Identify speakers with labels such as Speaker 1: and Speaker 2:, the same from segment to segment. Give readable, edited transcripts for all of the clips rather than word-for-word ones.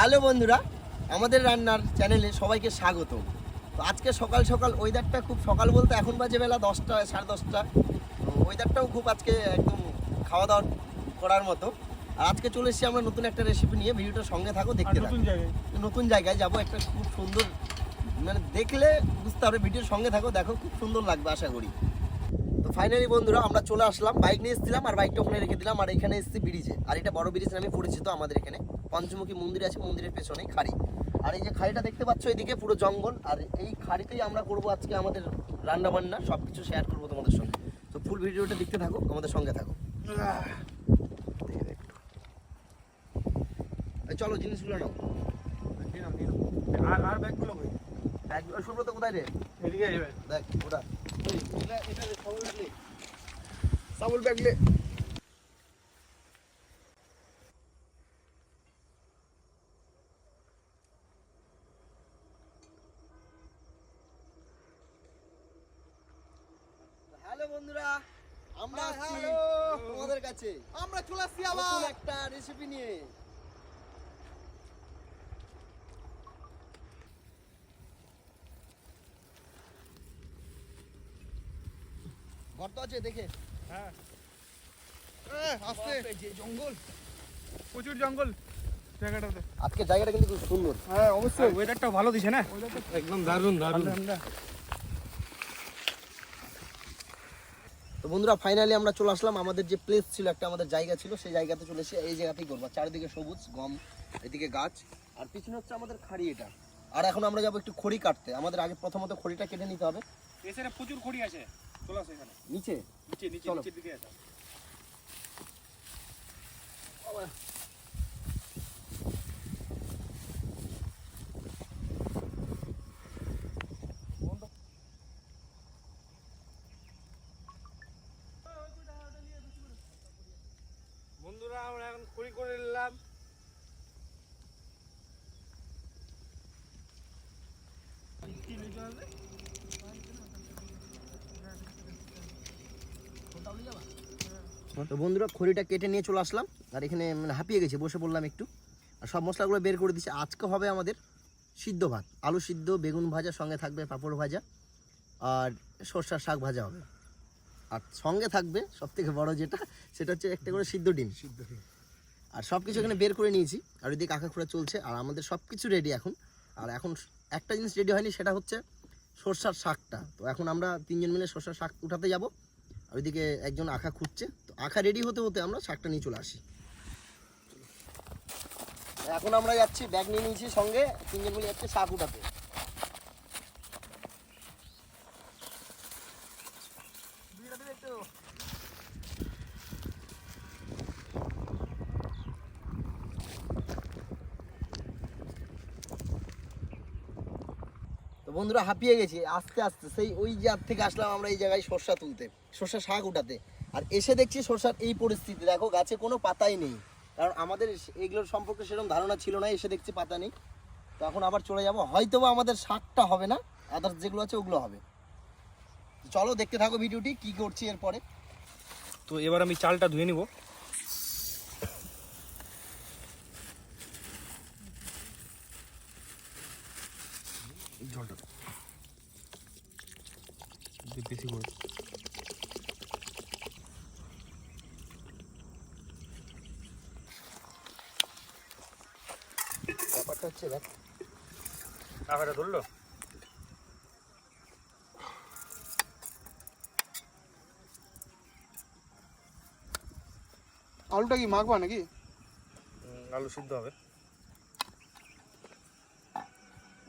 Speaker 1: Hello বন্ধুরা, আমাদের রান্নার চ্যানেলে সবাইকে স্বাগত। তো আজকে সকাল সকাল ওয়েদারটা খুব সকাল বলতে এখন বাজে বেলা 10টা 10:30। তো ওয়েদারটাও খুব আজকে একদম খাওয়া দাওয়া করার মতো। আর আজকে চলে এসেছি আমরা নতুন একটা রেসিপি নিয়ে। ভিডিওটার সঙ্গে থাকো, দেখতে থাকো। নতুন জায়গায় যাবো, একটা খুব সুন্দর, মানে দেখলে বুঝতে পারবে। ভিডিওর সঙ্গে থাকো, দেখো খুব সুন্দর লাগবে আশা করি। তো ফাইনালি বন্ধুরা আমরা চলে আসলাম। বাইক নিয়ে এসেছিলাম আর বাইকটা ওখানে রেখে দিলাম। আর এখানে এসেছি ব্রিজে। আর এটা বড় ব্রিজ নামে পরিচিত আমাদের এখানে। পঞ্চমুখী মন্দির আছে, মন্দিরের পেছনেই খাড়ি। আর এই যে খাড়িটা দেখতে পাচ্ছ, এদিকে পুরো জঙ্গল। আর এই খাড়িতেই আমরা করবো আজকে আমাদের রান্না বান্না, সব কিছু শেয়ার করবো তোমাদের সঙ্গে। তো ফুল ভিডিওটা দেখতে থাকো, আমাদের সঙ্গে থাকো। চলো জিনিসগুলো নাও।
Speaker 2: আর ব্যাগগুলো কই?
Speaker 1: ব্যাগগুলো সুব্রত কোথায় রে?
Speaker 2: এদিকে
Speaker 1: দেখ ওটা
Speaker 2: এটা সবুজ ব্যাগ নে।
Speaker 1: সাবুল ব্যাগ লে। হ্যালো বন্ধুরা, আমরা আসছি তোমাদের কাছে।
Speaker 2: আমরা চলে আসছি
Speaker 1: নতুন
Speaker 2: আবার
Speaker 1: একটা রেসিপি নিয়ে। গর্ত আছে দেখে।
Speaker 2: হ্যাঁ আস্তে
Speaker 1: বাপরে, যে জঙ্গল।
Speaker 2: প্রচুর জঙ্গল জায়গাটাতে।
Speaker 1: আজকে জায়গাটা কিন্তু খুব সুন্দর।
Speaker 2: হ্যাঁ অবশ্যই ওয়েদারটাও ভালো দিছে না? একদম দারুণ দারুণ।
Speaker 1: তো বন্ধুরা ফাইনালি আমরা চলে আসলাম। আমাদের যে প্লেস ছিল, একটা আমাদের জায়গা ছিল, সেই জায়গাতে চলে এসে এই জায়গাতেই করবো। চারিদিকে সবুজ গম, এদিকে গাছ, আর পিছনে হচ্ছে আমাদের খাড়ি এটা। আর এখন আমরা যাবো একটু খড়ি কাটতে। আমাদের আগে প্রথমত খড়িটা কেটে নিতে হবে।
Speaker 2: এখানে প্রচুর খড়ি আছে, চলে আসো এখানে।
Speaker 1: নিচে
Speaker 2: নিচে নিচে
Speaker 1: চলো।
Speaker 2: নিচের দিকে আসো। বন্ধুরা আমরা এখন খড়ি করে নিলাম।
Speaker 1: তো বন্ধুরা খড়িটা কেটে নিয়ে চলে আসলাম। আর এখানে মানে হাঁপিয়ে গেছে, বসে বললাম একটু। আর সব মশলাগুলো বের করে দিচ্ছি। আজকে হবে আমাদের সিদ্ধ ভাত, আলু সিদ্ধ, বেগুন ভাজা, সঙ্গে থাকবে পাঁপড় ভাজা আর সর্ষার শাক ভাজা হবে। আর সঙ্গে থাকবে সব থেকে বড় যেটা, সেটা হচ্ছে একটা করে সিদ্ধ ডিম। আর সব কিছু এখানে বের করে নিয়েছি। আর ওইদিকে আঁকা খোঁড়া চলছে। আর আমাদের সব কিছু রেডি এখন। আর এখন একটা জিনিস রেডি হয়নি, সেটা হচ্ছে সর্ষার শাকটা। তো এখন আমরা তিনজন মিলে সর্ষার শাক উঠাতে যাব। আর ওইদিকে একজন আঁকা খুঁজছে। তো আঁকা রেডি হতে হতে আমরা শাকটা নিয়ে চলে আসি। এখন আমরা যাচ্ছি, ব্যাগ নিয়ে নিয়েছি সঙ্গে, তিনজন মিলে যাচ্ছে শাক উঠাতে। তো বন্ধুরা হাঁপিয়ে গেছি আস্তে আস্তে। সেই ওই জাত থেকে আসলাম আমরা এই জায়গায় সর্ষা তুলতে, সর্ষা শাক উঠাতে। আর এসে দেখছি সর্ষার এই পরিস্থিতি, দেখো গাছে কোনো পাতাই নেই। কারণ আমাদের এগুলোর সম্পর্কে সেরকম ধারণা ছিল না। এসে দেখছি পাতা নেই। তো এখন আবার চলে যাব। হয়তো বা আমাদের শাকটা হবে না, আদার্স যেগুলো আছে ওগুলো হবে। চলো দেখতে থাকো ভিডিওটি, কি করছি এরপরে।
Speaker 2: তো এবার আমি চালটা ধুয়ে নিব। জলটা বেশি করে
Speaker 1: ব্যাপারটা হচ্ছে দেখ,
Speaker 2: কাকাটা ধরলো।
Speaker 3: আলুটা কি মাখবা নাকি?
Speaker 2: আলু সিদ্ধ হবে।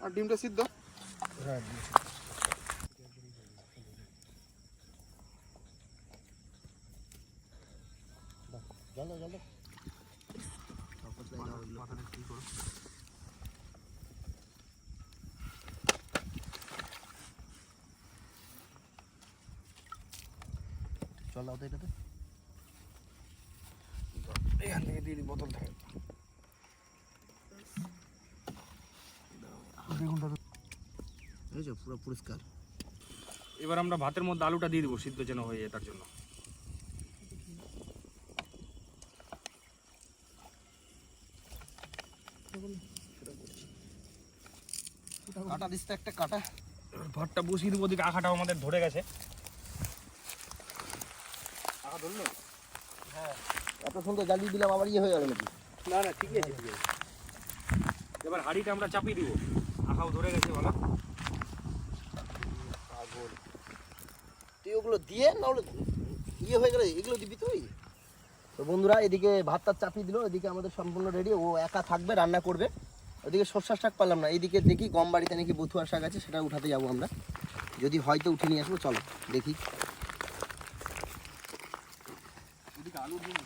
Speaker 3: আর ডিমটা সিদ্ধ?
Speaker 2: হ্যাঁ
Speaker 1: জল দাও, জল দাও। জল দাও তো এটাতে।
Speaker 2: এখান থেকে দিয়ে দিই বোতল থেকে।
Speaker 1: বুঝেছো, পুরো পরিষ্কার।
Speaker 2: এবার আমরা ভাতের মধ্যে আলুটা দিয়ে দেবো, সিদ্ধ যেন হয়ে যায় তার জন্য।
Speaker 1: কাটা দিস তো একটা কাটা।
Speaker 2: ভাতটা বসিয়ে দেবো, ওদিকে আখাটাও আমাদের ধরে গেছে। আখা ধরলো?
Speaker 1: হ্যাঁ, এত সুন্দর জ্বালিয়ে দিলাম, আবার ইয়ে হয়ে গেল নাকি?
Speaker 2: না না, ঠিকই আছে, ঠিক আছে। এবার হাঁড়িটা আমরা চাপিয়ে দিব, আখাও ধরে গেছে ভালো।
Speaker 1: তুই ওগুলো দিয়ে না হলে ইয়ে হয়ে গেলে এগুলো দিবি তুই। তো বন্ধুরা, এদিকে ভাতটা চাপিয়ে দিল, এদিকে আমাদের সম্পূর্ণ রেডি। ও একা থাকবে, রান্না করবে। ওদিকে সর্ষার শাক পারলাম না, এইদিকে দেখি গম বাড়িতে নাকি বথুয়ার শাক আছে, সেটা উঠাতে যাবো আমরা। যদি হয়তো উঠে নিয়ে আসবো, চলো দেখি।
Speaker 2: ওদিকে আলু দিন।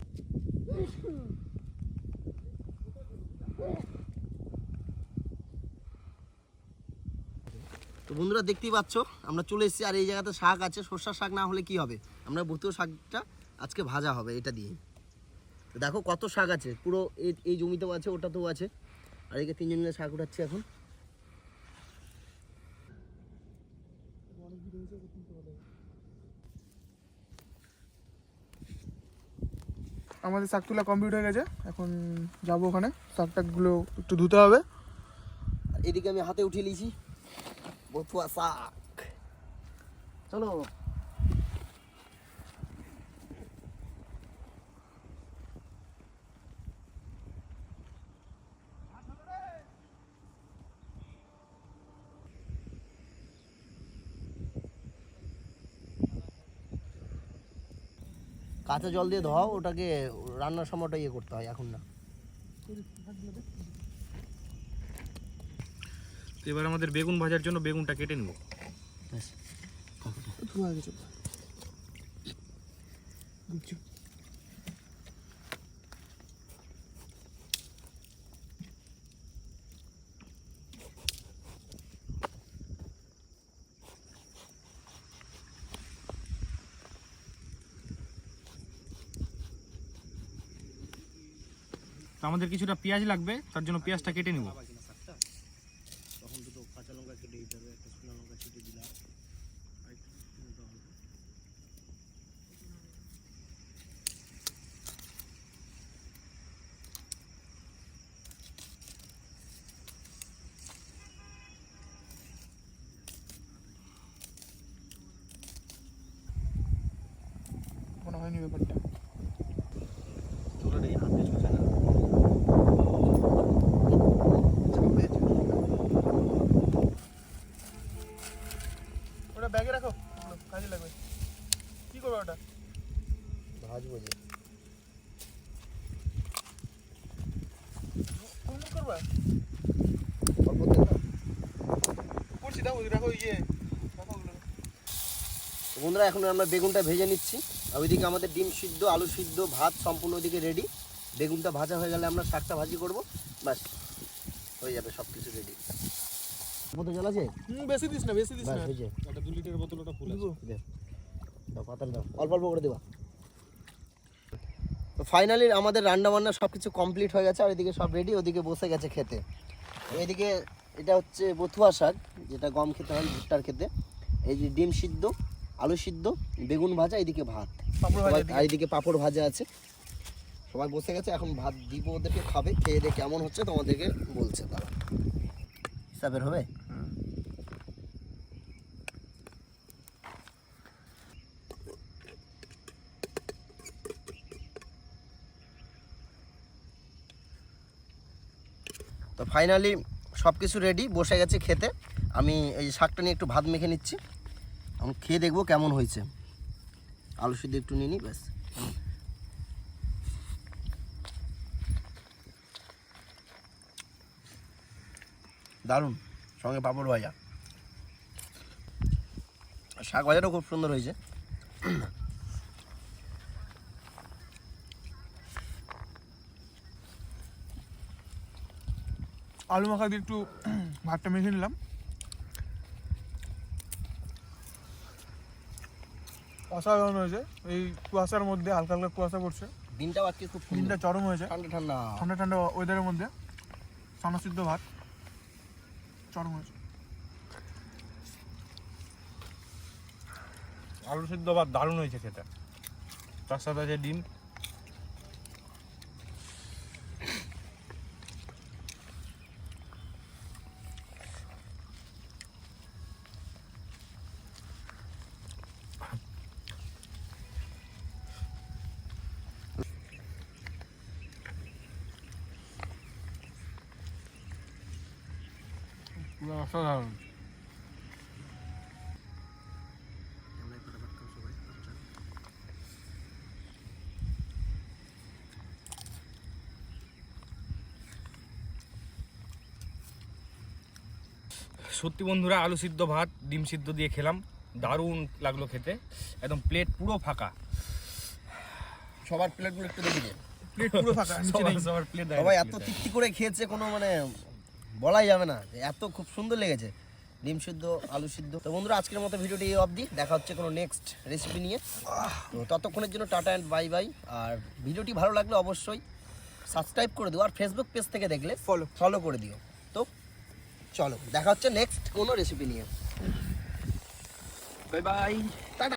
Speaker 1: তো বন্ধুরা, দেখতেই পাচ্ছ আমরা চলে এসেছি। আর এই জায়গাতে শাক আছে, সর্ষার শাক না হলে কি হবে, আমরা বথুয়া শাকটা আজকে ভাজা হবে এটা দিয়ে। তো দেখো কত শাক আছে, পুরো এই জমিতেও আছে, ওটাতেও আছে। আর এদিকে তিনজন মিলে শাক উঠাচ্ছি এখন।
Speaker 3: আমাদের শাক তোলা কমপ্লিট হয়ে গেছে, এখন যাবো ওখানে। শাক টাকগুলো একটু ধুতে হবে।
Speaker 1: আর এদিকে আমি হাতে উঠিয়ে নিয়েছি বথুয়া শাক। চলো। কাঁচা জল দিয়ে ধোয়াও, ওটাকে রান্নার সময়টা ইয়ে করতে হয়, এখন না।
Speaker 2: তো এবার আমাদের বেগুন ভাজার জন্য বেগুনটা কেটে নেব।
Speaker 1: ব্যাস।
Speaker 3: ধোয়া গেছে।
Speaker 2: তো আমাদের কিছুটা পেঁয়াজ লাগবে, তার জন্য পেঁয়াজটা কেটে নেব।
Speaker 1: তখন দুটো কাঁচা লঙ্কা কেটে দিতে হবে, একটা শুকনো লঙ্কা কেটে দিলাম।
Speaker 3: মনে হয়নি ব্যাপারটা। ওটা ব্যাগে রাখো, কাজে লাগবে। কি করবো ওটা?
Speaker 1: ভাজবো যে।
Speaker 3: করবা
Speaker 1: অল্প তেল দাও।
Speaker 3: করছি, দাও রাখো। রাখো ওগুলো।
Speaker 1: তো বন্ধুরা, এখন আমরা বেগুনটা ভেজে নিচ্ছি। আর ওইদিকে আমাদের ডিম সিদ্ধ, আলু সিদ্ধ, ভাত সম্পূর্ণ ওইদিকে রেডি। বেগুনটা ভাজা হয়ে গেলে আমরা শাকটা ভাজি করব, ব্যাস হয়ে যাবে, সব কিছু রেডি। বোতল জল আছে?
Speaker 3: বেশি দিস না, বেশি দিস
Speaker 1: ব্যাস
Speaker 3: না।
Speaker 1: হয়েছে।
Speaker 2: একটা 2 লিটারের বোতল, ওটা ফুল আছে।
Speaker 1: দে। দাও পাতাল দাও, অল্প অল্প করে দেবা। তো ফাইনালি আমাদের রান্না বান্না সব কিছু কমপ্লিট হয়ে গেছে। আর এদিকে সব রেডি, ওদিকে বসে গেছে খেতে। এদিকে এটা হচ্ছে বথুয়া শাক, যেটা গম খেতে হয়, ভুট্টার খেতে। এই যে ডিম সিদ্ধ, আলু সিদ্ধ, বেগুন ভাজা, এদিকে ভাত,
Speaker 3: পাঁপড় ভাজা
Speaker 1: আর এদিকে পাঁপড় ভাজা আছে। সবাই বসে গেছে, এখন ভাত দিব ওদেরকে, খাবে। খেয়ে দিয়ে কেমন হচ্ছে তোমাদেরকে বলছে তারা। হিসাবের হবে। তো ফাইনালি সব কিছু রেডি, বসে গেছে খেতে। আমি এই শাকটা নিয়ে একটু ভাত মেখে নিচ্ছি, আমি খেয়ে দেখবো কেমন হয়েছে। আলু সিদ্ধ একটু নিয়ে নিই, ব্যাস। দারুণ, সঙ্গে পাঁপড় ভাজা। শাক ভাজাটাও খুব সুন্দর হয়েছে।
Speaker 3: আলু মাখা দিয়ে একটু ভাতটা মেখে নিলাম। অসাধারণ হয়েছে। এই কুয়াশার মধ্যে, হালকা হালকা কুয়াশা পড়ছে।
Speaker 1: দিনটাও আজকে খুব সুন্দর,
Speaker 3: দিনটা চরম হয়েছে।
Speaker 1: ঠান্ডা ঠান্ডা।
Speaker 3: ঠান্ডা ঠান্ডা ওয়েদারের মধ্যে সানসিদ্ধ ভাত চরম হয়েছে।
Speaker 2: আলু সিদ্ধ ভাত দারুণ হয়েছে খেতে, তার সাথে আছে ডিম।
Speaker 3: অসাধারণ।
Speaker 2: সত্যি বন্ধুরা, আলু সিদ্ধ ভাত ডিম সিদ্ধ দিয়ে খেলাম, দারুণ লাগলো খেতে। একদম প্লেট পুরো ফাঁকা।
Speaker 1: সবার প্লেটগুলো একটু দেখি যে
Speaker 3: প্লেট পুরো ফাঁকা, নিচে নেই।
Speaker 2: সবার প্লেট
Speaker 1: সবাই এত তৃপ্তি করে খেয়েছে, কোনো মানে বলাই যাবে না, যে এত খুব সুন্দর লেগেছে। ডিম সিদ্ধ, আলু সিদ্ধ। তো বন্ধুরা, আজকের মতো ভিডিওটি এই অবধি। দেখা হচ্ছে কোনো নেক্সট রেসিপি নিয়ে। তো ততক্ষণের জন্য টাটা অ্যান্ড বাই বাই। আর ভিডিওটি ভালো লাগলে অবশ্যই সাবস্ক্রাইব করে দিও, আর ফেসবুক পেজ থেকে দেখলে ফলো করে দিও। তো চলো, দেখা হচ্ছে নেক্সট কোনো রেসিপি নিয়ে।
Speaker 2: Bye bye.
Speaker 1: টাটা।